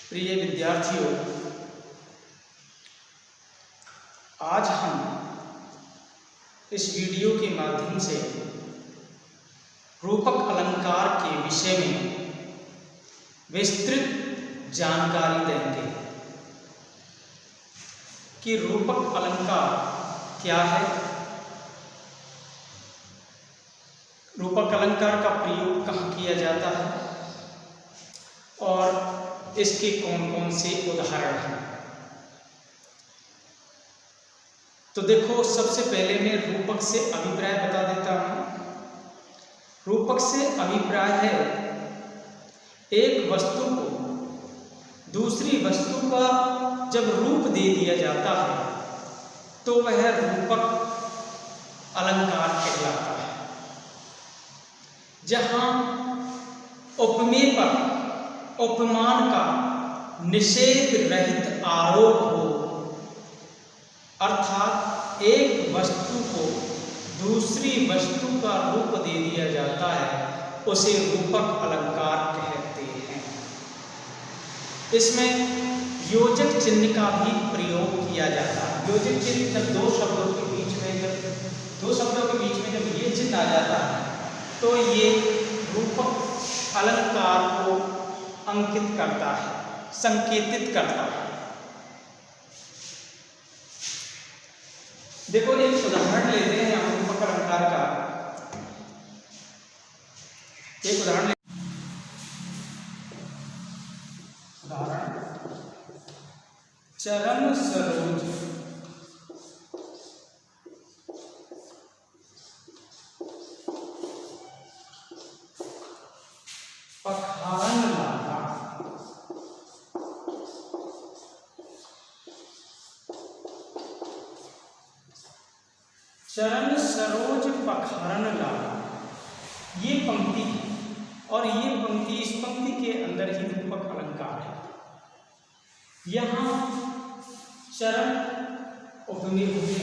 प्रिय विद्यार्थियों, आज हम इस वीडियो के माध्यम से रूपक अलंकार के विषय में विस्तृत जानकारी देंगे कि रूपक अलंकार क्या है, रूपक अलंकार का प्रयोग कहाँ किया जाता है और इसके कौन कौन से उदाहरण हैं। तो देखो, सबसे पहले मैं रूपक से अभिप्राय बता देता हूँ। रूपक से अभिप्राय है एक वस्तु को दूसरी वस्तु का जब रूप दे दिया जाता है तो वह रूपक अलंकार कहलाता है। जहाँ उपमेय पर उपमान का निषेध रहित आरोप हो, अर्थात एक वस्तु को दूसरी वस्तु का रूप दे दिया जाता है, उसे रूपक अलंकार कहते हैं। इसमें योजक चिन्ह का भी प्रयोग किया जाता है। योजक चिन्ह जब दो शब्दों के बीच में जब ये चिन्ह आ जाता है तो ये रूपक अलंकार को अंकित करता है, संकेतित करता है। देखो, एक उदाहरण लेते हैं हम रूपक अलंकार का। एक उदाहरण चरण सरोज पखारन लागा। चरण सरोज पखारन लागा, ये पंक्ति है और ये पंक्ति, इस पंक्ति के अंदर ही रूपक अलंकार है। यहाँ चरण उपमेय हुए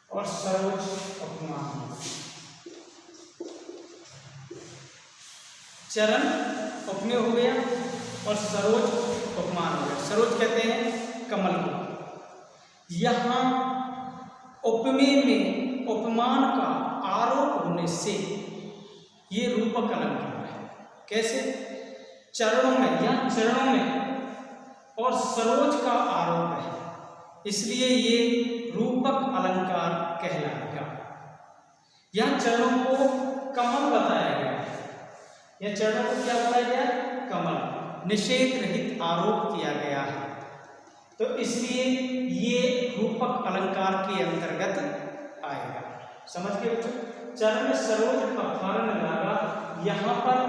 और सरोज उपमान। चरण उपमेय हो गया और सरोज उपमान हो गया। सरोज कहते हैं कमल को। यहाँ उपमेय में उपमान का आरोप होने से ये रूपक अलंकार है। कैसे? चरणों में या चरणों में और सरोज का आरोप है, इसलिए ये रूपक अलंकार कहलाएगा। यहाँ चरणों को कमल बताया गया है। यह चरणों को क्या बताया गया? कमल। निषेध रहित आरोप किया गया है, तो इसलिए ये रूपक अलंकार के अंतर्गत आएगा। समझ गए बच्चों? चरण सरोज पखारन लागा, यहाँ पर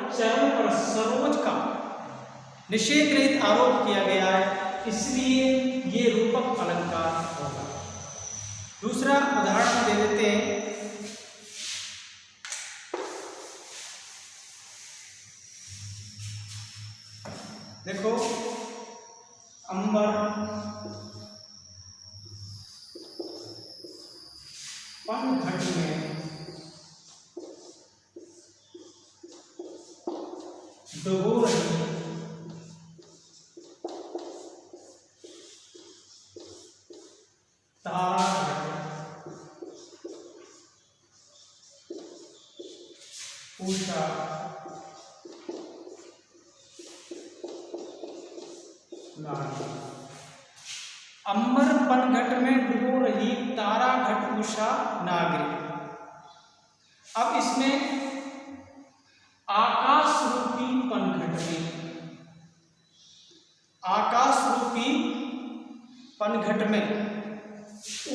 चरण पर सरोज का निषेध रहित आरोप किया गया है, इसलिए ये रूपक अलंकार होगा। दूसरा उदाहरण दे देते हैं। देखो, अंबर पनघट में डुबो रही तारा पूछा अंबर पनघट में डुबो रही तारा घट उषा नागरी। अब इसमें आकाश रूपी पनघट में, आकाश रूपी पनघट में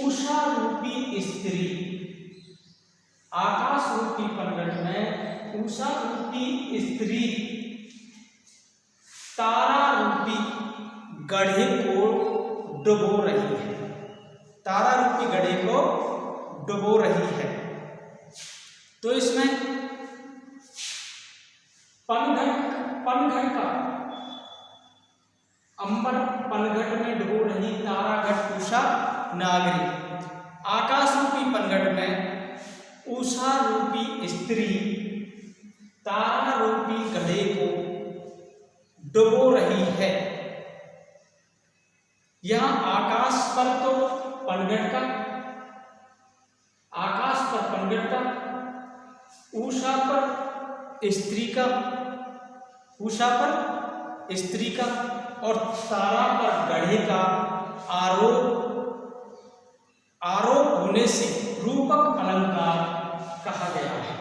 उषा रूपी स्त्री, आकाश रूपी पनघट में उषा रूपी स्त्री तारा रूपी गढ़े को डुबो रही है। तारा रूपी गढ़े को डुबो रही है। तो इसमें पनघट का अंबर पनघट में डुबो रही तारा घट उषा नागरी, आकाश रूपी पनघट में उषा रूपी स्त्री तारा रूपी घड़े को डुबो रही है। यहां आकाश पर तो पनघट का, आकाश पर पनघट का, उषा पर स्त्री का, उषा पर स्त्री का और तारा पर घड़े का आरोप होने से रूपक अलंकार कहा गया है।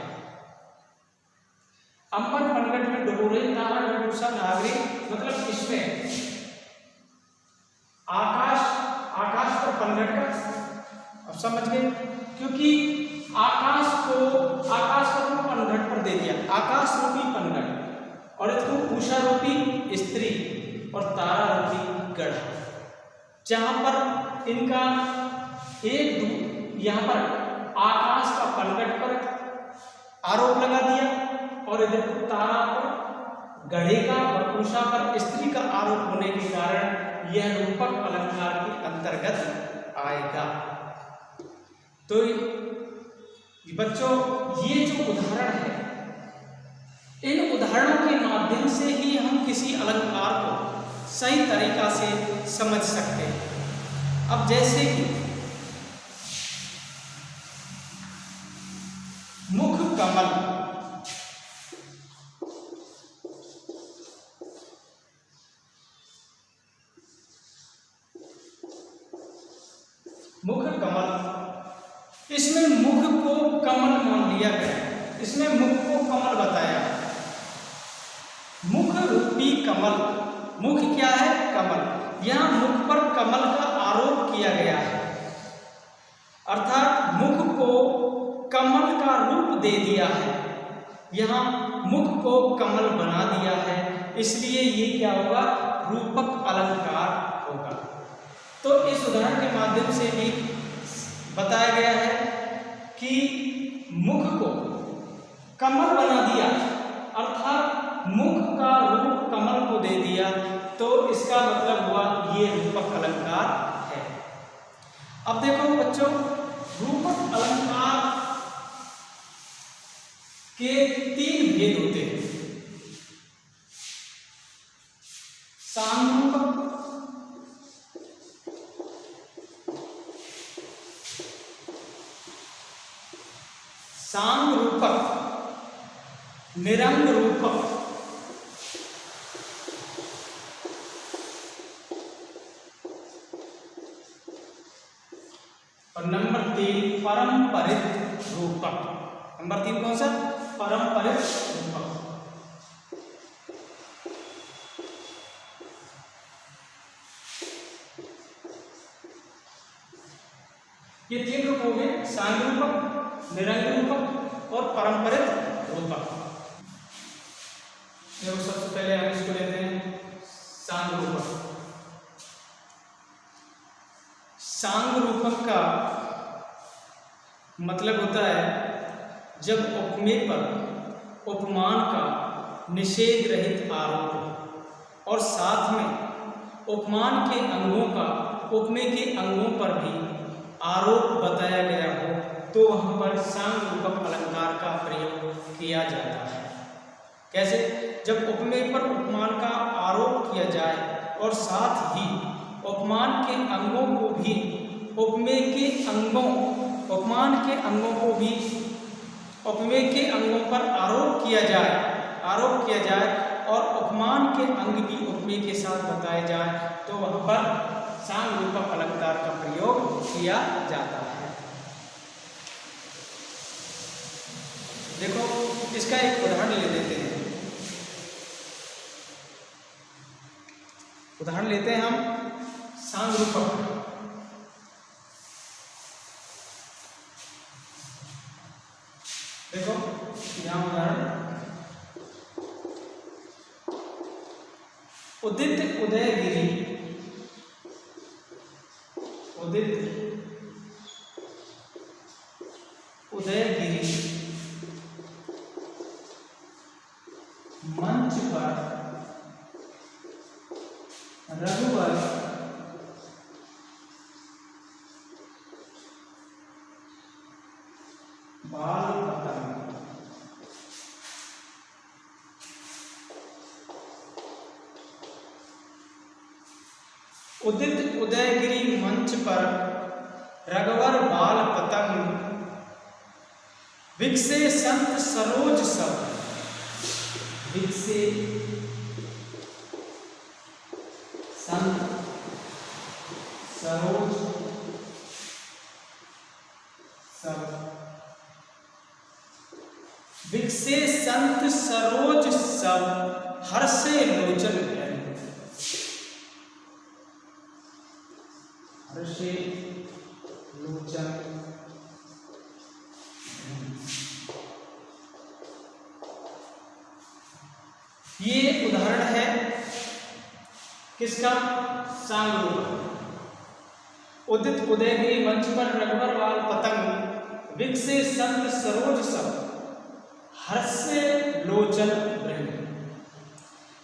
अंबर पनघट में डुबो रही तारा में उषा नागरी, मतलब इसमें आकाश पर पनघट का, अब समझ गए, क्योंकि आकाश को पनघट पर दे दिया, आकाश रूपी पनघट, और इसको उषा रूपी स्त्री और तारा रूपी गढ़, जहां पर इनका यहां पर आकाश का पनघट पर आरोप लगा दिया और इधर तारा पर गढ़े का और उषा पर स्त्री का आरोप होने के कारण यह रूपक अलंकार के अंतर्गत आएगा। तो बच्चों, ये जो उदाहरण है, इन उदाहरणों के माध्यम से ही हम किसी अलंकार को सही तरीका से समझ सकते हैं। अब जैसे कि मुख कमल, मुख कमल, इसमें मुख को कमल मान लिया गया, इसमें मुख को कमल बताया। मुख रूपी कमल, मुख क्या है? कमल। यहां मुख पर कमल का आरोप किया गया है, अर्थात मुख को कमल का रूप दे दिया है, यहां मुख को कमल बना दिया है, इसलिए ये क्या होगा? रूपक अलंकार होगा। तो इस उदाहरण के माध्यम से भी बताया गया है कि मुख को कमल बना दिया, अर्थात मुख का रूप कमल को दे दिया, तो इसका मतलब हुआ ये रूपक अलंकार है। अब देखो बच्चों, रूपक अलंकार के 3 भेद होते हैं। सांरूपक, सांग रूपक, निरंग रूपक, और नंबर 3 परंपरित रूपक। नंबर 3 कौन सा? परंपरित रूपक। ये 3 रूप हो गए, सांग रूपक, निरंग रूपक और परंपरित रूपक। सबसे पहले हम इसको लेते हैं सांग रूपक। सांग रूपक का मतलब होता है जब उपमेय पर उपमान का निषेध रहित आरोप हो और साथ में उपमान के अंगों का उपमेय के अंगों पर भी आरोप बताया गया हो, तो वहां पर सांग रूपक अलंकार का प्रयोग किया जाता है। कैसे? जब उपमेय पर उपमान का आरोप किया जाए और साथ ही उपमान के अंगों को भी उपमेय के अंगों, उपमान के अंगों को भी उपमेय के अंगों पर आरोप किया जाए और उपमान के अंग भी उपमेय के साथ बताए जाए, तो वहां पर सांग रूपक अलंकार का प्रयोग किया जाता है। देखो, इसका एक उदाहरण ले लेते हैं। उदाहरण लेते हैं हम सांग रूपक। देखो यहां उदाहरण, उदित उदयगिरी, उदित उदयगिरी मंच पर रघुवर उदित उदयगिरी मंच पर रघुवर बाल पतंग, विकसे संत सरोज सब, विकसे संत सरोज सब, विकसे संत सरोज सब, हर्षे लोचन ग्रहण, हर्षे लोचन। ये उदाहरण है किसका? सांगरूप। उदित उदयगिरी मंच पर रघुवर बाल पतंग, विकसे संत सरोज सब, हर्षे लोचन ब्रह्म।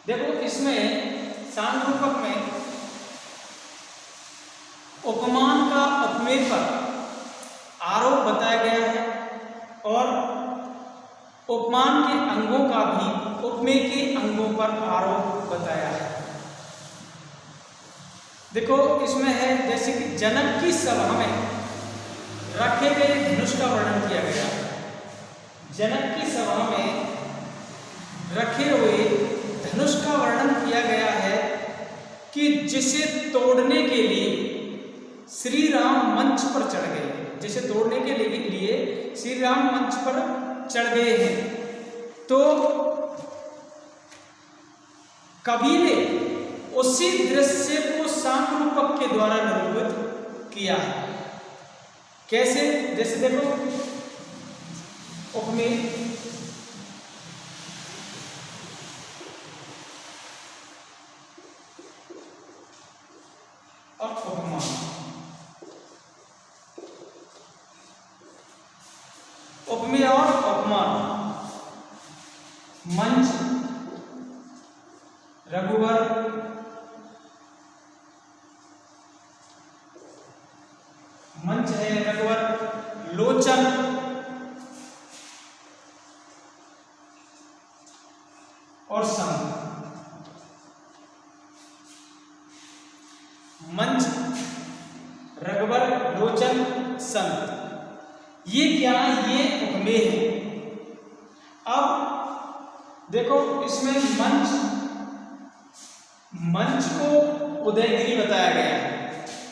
देखो इसमें सांगरूपक में उपमान का उपमेय पर आरोप बताया गया है और उपमान के अंगों का भी उपमेय के अंगों पर आरोप बताया है। देखो इसमें है जैसे कि जनक की सभा में रखे गए धनुष का वर्णन किया गया है। जनक की सभा में रखे हुए धनुष का वर्णन किया गया है कि जिसे तोड़ने के लिए श्री राम मंच पर चढ़ गए, जिसे तोड़ने के लिए श्री राम मंच पर चढ़ गए हैं। तो कवि ने उसी दृश्य को सांगरूपक के द्वारा निरूपित किया है। कैसे? जैसे देखो उपमेय, और उपमान। उपमेय और उपमान। मंच रघुवर, मंच है रघुवर, लोचन और संत। मंच रघुवर लोचन संत, ये क्या? ये उपमेय है। अब देखो इसमें मंच को उदयगिरी बताया गया है।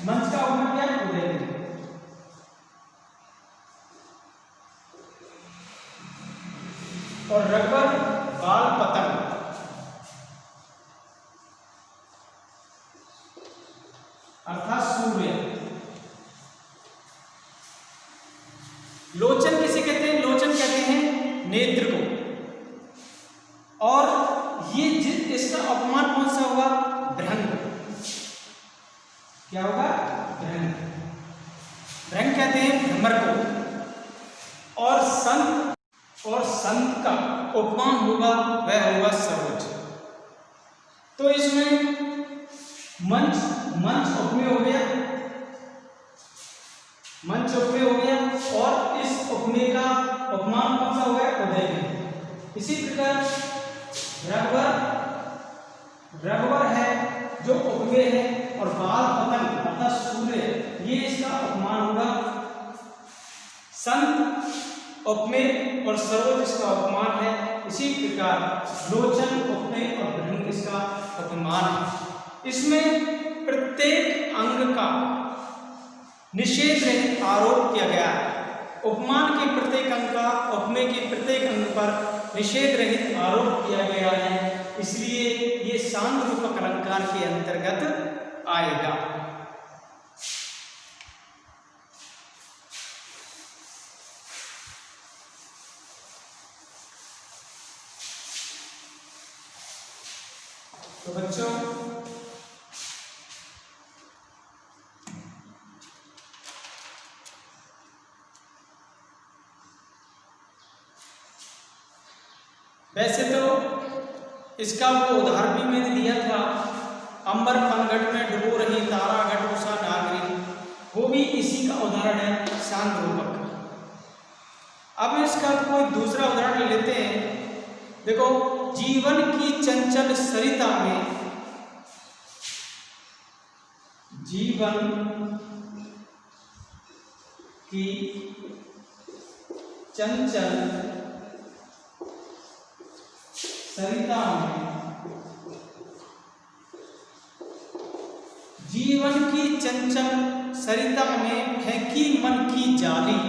मंच का उपमा क्या है? उदयगिरी। और रघुवर बाल पतंग, अर्थात सूर्य। लोचन किसे कहते हैं? लोचन कहते हैं नेत्र को। और ये इसका अपमान कौन सा होगा? भ्रंग। क्या होगा? भ्रंग। भ्रंग कहते हैं भ्रमर को। और संत का उपमान होगा, वह होगा सरोज। तो इसमें मंच उपमेय हो गया, मंच उपमेय हो गया, और इस उपमेय का उपमान कौन सा हो गया? उदयगिरी। इसी प्रकार रघुवर है जो उपमेय है, और बाल पतंग अर्थात सूर्य, ये इसका उपमान होगा। संत उपमेय और सरोज इसका उपमान है। इसी प्रकार लोचन उपमेय और भ्रंग इसका उपमान है। इसमें प्रत्येक अंग का निषेध रहित आरोप किया गया है। उपमान के प्रत्येक अंग का उपमेय के प्रत्येक अंग पर निषेध रहित आरोप किया गया है, इसलिए ये सांगरूपक अलंकार के अंतर्गत आएगा। तो बच्चों वैसे तो इसका वो उदाहरण भी मैंने दिया था, अंबर पनघट में डुबो रही तारा घट उषा नागरी, वो भी इसी का उदाहरण है, सांगरूपक। अब इसका कोई दूसरा उदाहरण लेते हैं। देखो, जीवन की चंचल सरिता में जीवन की चंचल सरिता में, जीवन की चंचल सरिता में फेंकी मन की जाली,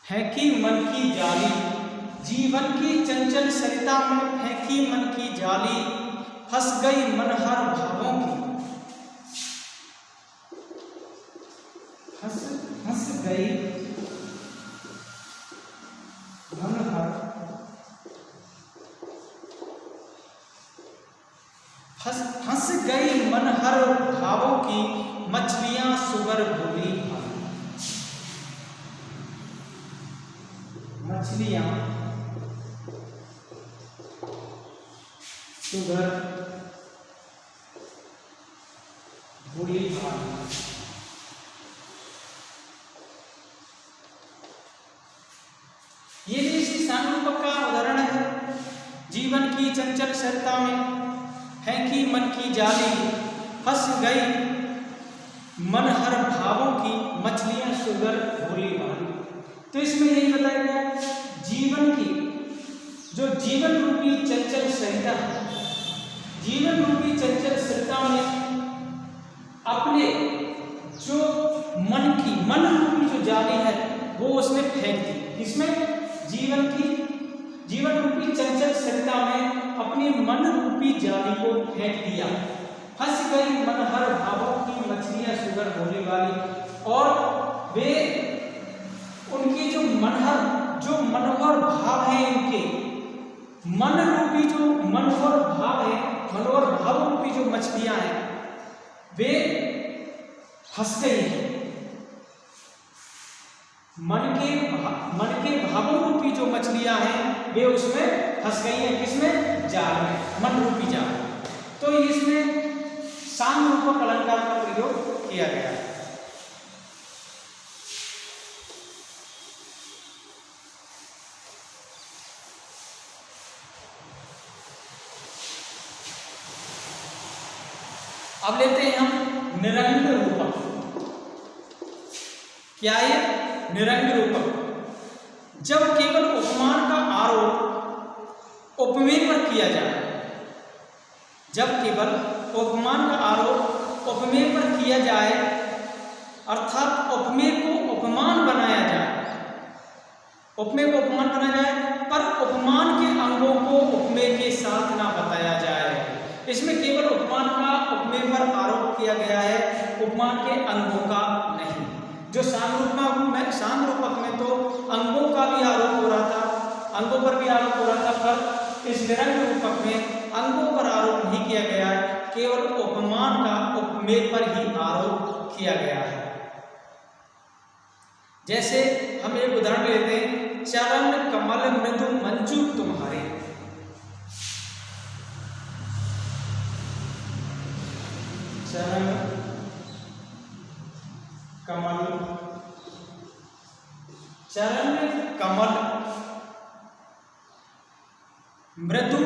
फेंकी मन की जाली। जीवन की चंचल सरिता में फेंकी मन की जाली, फंस गई मन हर भावों की, फंस गई मन हर, फंस गई मन हर भावों की, मछलियां सुगर भूली, मछलियां सुगर भूली भावना। ये भी इसी सामूहिक का उदाहरण है। जीवन की चंचल सरिता में फेंकी मन की जाली, फंस गई मन हर भावों की, मछलियां सुगर भूली भावना। तो इसमें यही बताया गया जीवन की जो जीवन रूपी चंचल सरिता है, जीवन रूपी चंचल सरिता में अपने जो मन रूपी जो जाली है वो उसने फेंक दी। इसमें जीवन रूपी चंचल सरिता में अपनी मन रूपी जाली को फेंक दिया, फंस गई मन हर भावों की, मछलियां सुगर भोली वाली। और वे उनकी जो मनोहर भाव है, उनके मन रूपी जो मनोहर भाव है, मनोहर भाव रूपी जो मछलियां हैं वे फंस गई हैं। मन के भावों रूपी जो मछलियां हैं वे उसमें फंस गई हैं। किसमें? जाल में, मन रूपी जाल। तो इसमें सामरूपक अलंकार का प्रयोग किया गया है। अब लेते हैं हम निरंग रूपक। क्या है निरंग रूपक? जब केवल उपमान का आरोप उपमेय पर किया जाए, जब केवल उपमान का आरोप उपमेय पर किया जाए, अर्थात उपमेय को उपमान बनाया जाए, उपमेय को उपमान बनाया जाए पर उपमान के अंगों को उपमेय के साथ ना बताया जाए। इसमें केवल उपमान का उपमेय पर आरोप किया गया है, उपमान के अंगों का नहीं। जो सामरूपक में तो अंगों का भी आरोप हो रहा था, अंगों पर भी आरोप हो रहा था, पर इस निरंग रूपक में अंगों पर आरोप नहीं किया गया है, केवल उपमान का उपमेय पर ही आरोप किया गया है। जैसे हम एक उदाहरण लेते हैं, चरण कमल मृदु मंजू तुम्हारे। चरण कमल, चरण कमल मृदु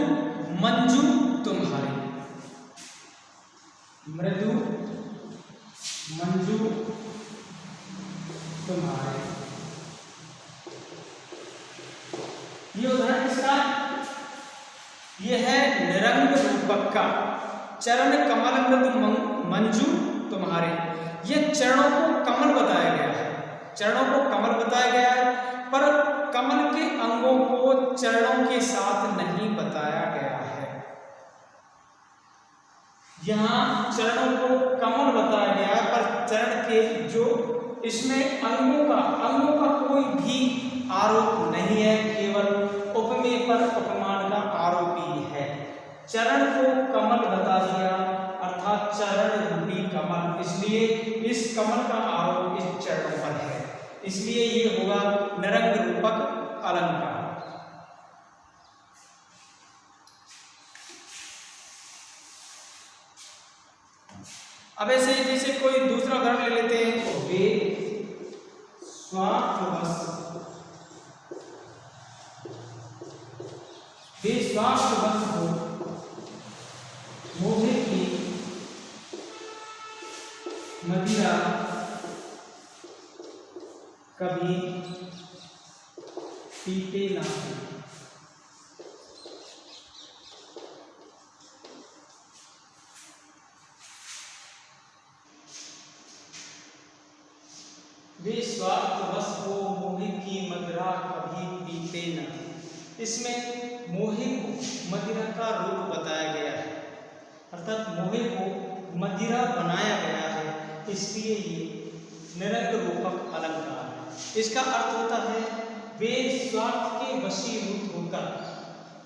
मंजू तुम्हारे, मृदु मंजू तुम्हारे। ये उदाहरण किसका? ये है निरंग रूपक का। चरण कमल मृदु मंजू तुम्हारे, ये चरणों को कमल बताया गया है, चरणों को कमल बताया गया है, पर कमल के अंगों को चरणों के साथ नहीं बताया गया है। यहाँ चरणों को कमल बताया गया है, पर चरण के जो इसमें अंगों का कोई भी आरोप नहीं है, केवल उपमेय पर उपमान का आरोप ही है। चरण को कमल बता दिया, अर्थात चरण रूपी कमल, इसलिए इस कमल का आरोप इस चरणों पर है, इसलिए ये होगा निरंग रूपक अलंकार। अब ऐसे जैसे कोई दूसरा उदाहरण ले लेते हैं, तो वे स्वार्थवश, बेस्वार्थवश हो मोहे की मदिरा कभी पीते ना। वे स्वार्थवश हो मोहे की मदिरा कभी पीते न। इसमें मोहे को मदिरा का रूप बताया गया है, अर्थात मोहे को मदिरा बनाया गया है, इसलिए ये निरंग रूपक अलंकार है। इसका अर्थ होता है वे स्वार्थ के वशीभूत होकर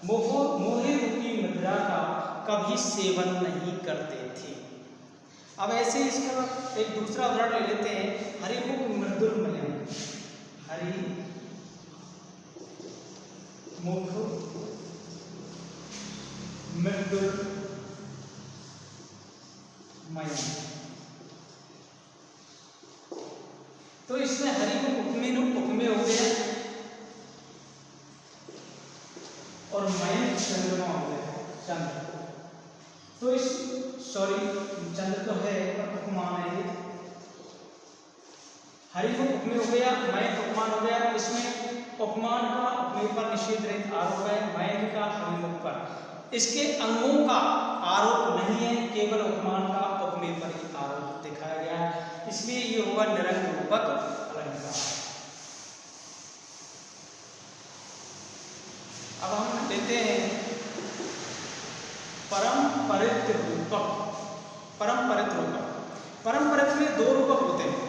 मोहे रूपी मदिरा का कभी सेवन नहीं करते थे। अब ऐसे इसका एक दूसरा उदाहरण ले लेते हैं, हरिमुख मृदुलमयम, हरि मुख मृदुलमयम। तो इसमें हरिमुख उपमेय हो गया और मयम चंद्रमा हो गया, चंद्र। तो इस चंद्र तो है पर उपमान है ये। हरिमुख उपमेय हो गया, मयंक उपमान हो गया। इसमें उपमान का उपमेय पर निषेध रहित आरोप है, मयंक का हरिमुख पर। इसके अंगों का आरोप नहीं है, केवल उपमान का उपमेय पर ही आरोप दिखाया गया है, इसलिए ये होगा निरंग रूपक अलंकार। अब हम लेते हैं परम्परित रूपक। परम्परित रूपक, परम्परित में दो रूपक होते हैं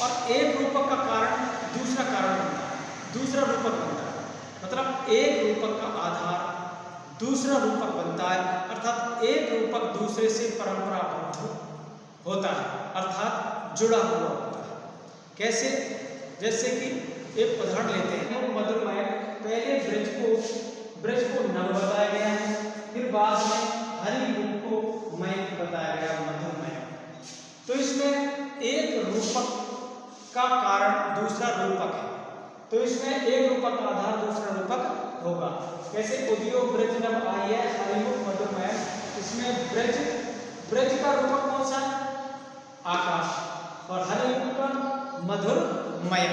और एक रूपक का कारण दूसरा कारण बनता है, दूसरा रूपक बनता है। मतलब एक रूपक का आधार दूसरा रूपक बनता है, अर्थात एक रूपक दूसरे से परंपराबद्ध होता है, अर्थात जुड़ा हुआ होता है। कैसे? जैसे कि एक उदाहरण लेते हैं, मधुमय। पहले ब्रज को नव बताया गया है, फिर बाद में हरिमुख को मय बताया गया, मधुमय। तो इसमें एक रूपक का कारण दूसरा रूपक है, तो इसमें एक रूपक का आधार दूसरा रूपक होगा। कैसे? उद्योग ब्रज नव आई है, हरिमुख मधुमय। इसमें ब्रज का रूपक कौन सा है? आकाश, और हरिमुख का मधुरमय।